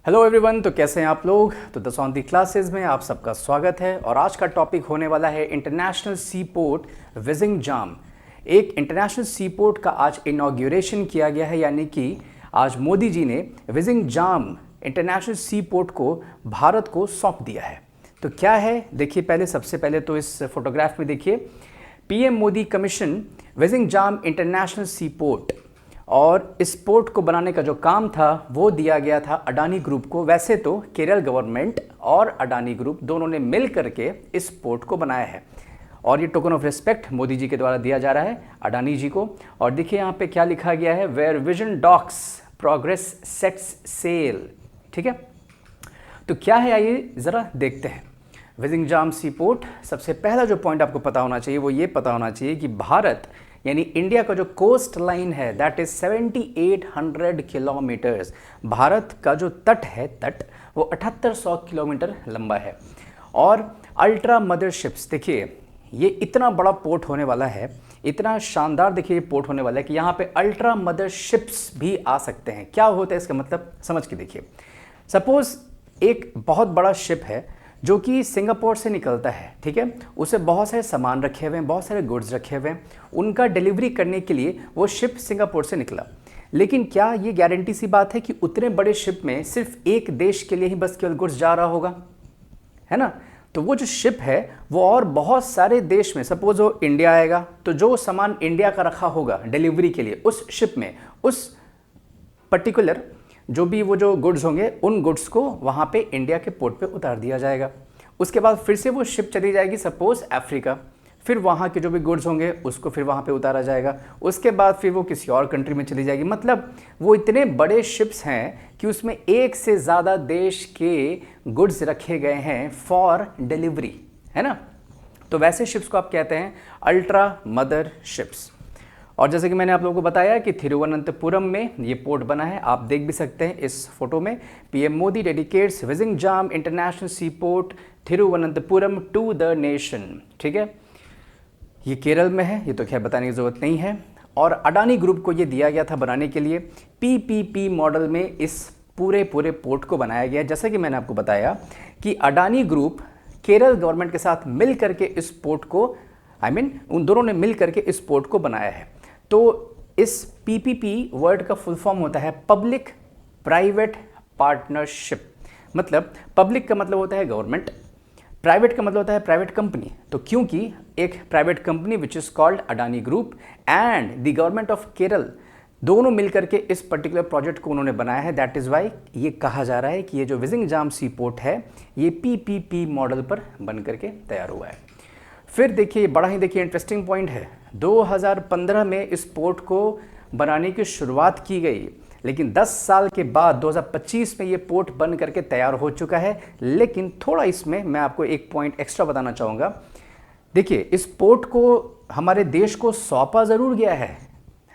Hello everyone. तो कैसे हैं आप लोग। तो दसौंती क्लासेस में आप सबका स्वागत है और आज का टॉपिक होने वाला है इंटरनेशनल सी पोर्ट विजिंग जाम। एक इंटरनेशनल सी पोर्ट का आज इनॉग्रेशन किया गया है, यानी कि आज मोदी जी ने विजिंग जाम इंटरनेशनल सी पोर्ट को भारत को सौंप दिया है। तो क्या है देखिए, सबसे पहले तो इस फोटोग्राफ में देखिए, पीएम मोदी कमीशन विजिंग जाम इंटरनेशनल सी पोर्ट। और इस पोर्ट को बनाने का जो काम था वो दिया गया था अडानी ग्रुप को। वैसे तो केरल गवर्नमेंट और अडानी ग्रुप दोनों ने मिल करके इस पोर्ट को बनाया है और ये token of respect Modi ji के द्वारा दिया जा रहा है अडानी जी को। और देखिए यहाँ पे क्या लिखा गया है, where vision docks progress sets sail. ठीक है, तो क्या है आइए ज़रा देखते हैं। विजिंग जाम सी पोर्ट, सबसे पहला जो पॉइंट आपको पता होना चाहिए वो ये पता होना चाहिए कि भारत यानी इंडिया का जो कोस्ट लाइन है दैट इज 7800 किलोमीटर्स। भारत का जो तट है, वो 7800 किलोमीटर लंबा है। और अल्ट्रा मदरशिप्स, देखिए ये इतना बड़ा पोर्ट होने वाला है, इतना शानदार देखिए ये पोर्ट होने वाला है कि यहाँ पे अल्ट्रा मदरशिप्स भी आ सकते हैं। क्या होता है इसका मतलब समझ के देखिए। सपोज एक बहुत बड़ा शिप है जो कि सिंगापुर से निकलता है, ठीक है, उसे बहुत सारे सामान रखे हुए हैं, बहुत सारे गुड्स रखे हुए हैं, उनका डिलीवरी करने के लिए वो शिप सिंगापुर से निकला। लेकिन क्या ये गारंटी सी बात है कि उतने बड़े शिप में सिर्फ एक देश के लिए ही बस केवल गुड्स जा रहा होगा, है ना। तो वो जो शिप है वो और बहुत सारे देश में, सपोज वो इंडिया आएगा तो जो सामान इंडिया का रखा होगा डिलीवरी के लिए उस शिप में, उस पर्टिकुलर जो भी वो जो गुड्स होंगे उन गुड्स को वहाँ पे इंडिया के पोर्ट पे उतार दिया जाएगा। उसके बाद फिर से वो शिप चली जाएगी सपोज अफ्रीका, फिर वहाँ के जो भी गुड्स होंगे उसको फिर वहाँ पे उतारा जाएगा। उसके बाद फिर वो किसी और कंट्री में चली जाएगी। मतलब वो इतने बड़े शिप्स हैं कि उसमें एक से ज़्यादा देश के गुड्स रखे गए हैं फॉर डिलीवरी, है ना। तो वैसे शिप्स को आप कहते हैं अल्ट्रा मदर शिप्स। और जैसे कि मैंने आप लोगों को बताया कि थिरुवनंतपुरम में ये पोर्ट बना है, आप देख भी सकते हैं इस फोटो में, PM Modi dedicates Vizhinjam international sea port Thiruvananthapuram to the nation. ठीक है, ये केरल में है, ये तो खैर बताने की ज़रूरत नहीं है। और अडानी ग्रुप को ये दिया गया था बनाने के लिए, पीपीपी मॉडल में इस पूरे पोर्ट को बनाया गया। जैसा कि मैंने आपको बताया कि अडानी ग्रुप केरल गवर्नमेंट के साथ मिल करके इस पोर्ट को उन दोनों ने मिल करके इस पोर्ट को बनाया है। तो इस पीपीपी वर्ड का फुल फॉर्म होता है पब्लिक प्राइवेट पार्टनरशिप। मतलब पब्लिक का मतलब होता है गवर्नमेंट, प्राइवेट का मतलब होता है प्राइवेट कंपनी। तो क्योंकि एक private company which is called Adani group and the government of Kerala दोनों मिलकर के इस पर्टिकुलर प्रोजेक्ट को उन्होंने बनाया है, दैट इज वाई ये कहा जा रहा है कि ये जो विजिंग जाम सी पोर्ट है ये पीपीपी मॉडल पर बन करके तैयार हुआ है। फिर देखिए बड़ा ही देखिए इंटरेस्टिंग पॉइंट है, 2015 में इस पोर्ट को बनाने की शुरुआत की गई, लेकिन 10 साल के बाद 2025 में ये पोर्ट बन करके तैयार हो चुका है। लेकिन थोड़ा इसमें मैं आपको एक पॉइंट एक्स्ट्रा बताना चाहूँगा। देखिए इस पोर्ट को हमारे देश को सौंपा ज़रूर गया है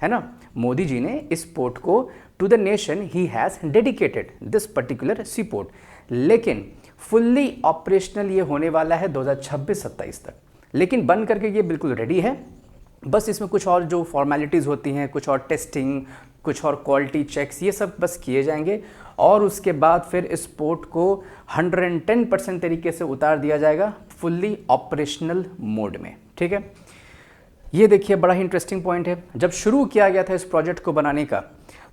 ना। मोदी जी ने इस पोर्ट को to the nation he has dedicated this particular sea port, लेकिन फुल्ली ऑपरेशनल ये होने वाला है 2026-27 तक। लेकिन बन करके ये बिल्कुल रेडी है, बस इसमें कुछ और जो फॉर्मेलिटीज़ होती हैं, कुछ और टेस्टिंग, कुछ और क्वालिटी चेक्स, ये सब बस किए जाएंगे और उसके बाद फिर इस पोर्ट को 110% तरीके से उतार दिया जाएगा फुल्ली ऑपरेशनल मोड में। ठीक है, ये देखिए बड़ा ही इंटरेस्टिंग पॉइंट है। जब शुरू किया गया था इस प्रोजेक्ट को बनाने का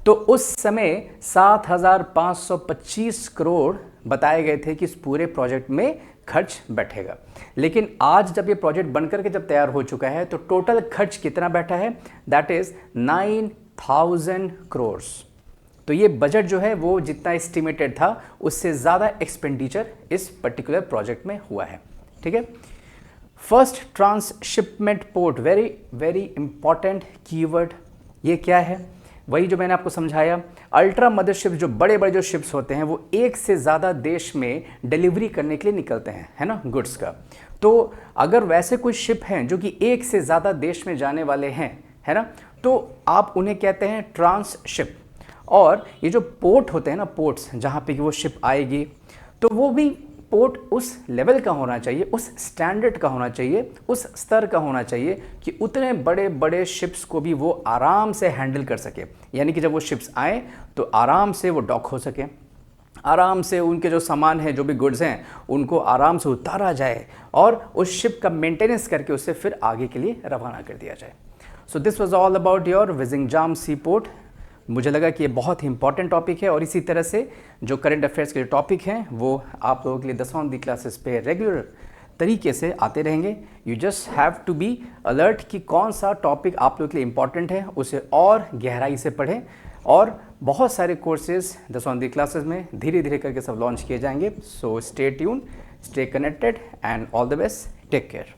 तो उस समय 7,525 करोड़ बताए गए थे कि इस पूरे प्रोजेक्ट में खर्च बैठेगा। लेकिन आज जब ये प्रोजेक्ट बनकर के जब तैयार हो चुका है तो टोटल खर्च कितना बैठा है, दैट इज 9,000 करोड़। तो ये बजट जो है वो जितना एस्टिमेटेड था उससे ज़्यादा एक्सपेंडिचर इस पर्टिकुलर प्रोजेक्ट में हुआ है। ठीक है, first transshipment port, very very important keyword. ये क्या है, वही जो मैंने आपको समझाया, अल्ट्रा मदरशिप जो बड़े बड़े जो शिप्स होते हैं वो एक से ज़्यादा देश में डिलीवरी करने के लिए निकलते हैं, है ना, गुड्स का। तो अगर वैसे कोई शिप हैं जो कि एक से ज़्यादा देश में जाने वाले हैं, है ना, तो आप उन्हें कहते हैं ट्रांसशिप। और ये जो पोर्ट होते हैं ना, पोर्ट्स जहाँ पे कि वो शिप आएगी, तो वो भी पोर्ट उस लेवल का होना चाहिए, उस स्टैंडर्ड का होना चाहिए, उस स्तर का होना चाहिए कि उतने बड़े बड़े शिप्स को भी वो आराम से हैंडल कर सके। यानी कि जब वो शिप्स आए तो आराम से वो डॉक हो सके, आराम से उनके जो सामान है, जो भी गुड्स हैं, उनको आराम से उतारा जाए और उस शिप का मेंटेनेंस करके उसे फिर आगे के लिए रवाना कर दिया जाए। So this was all about your Vizhinjam sea port. मुझे लगा कि ये बहुत ही इंपॉर्टेंट टॉपिक है और इसी तरह से जो करंट अफेयर्स के जो टॉपिक हैं वो आप लोगों के लिए 10वीं क्लासेस पे रेगुलर तरीके से आते रहेंगे। You just have to be alert कि कौन सा टॉपिक आप लोगों के लिए इंपॉर्टेंट है, उसे और गहराई से पढ़ें। और बहुत सारे कोर्सेज 10वीं क्लासेस में धीरे धीरे करके सब लॉन्च किए जाएंगे। So stay tuned, stay connected and all the best, take care.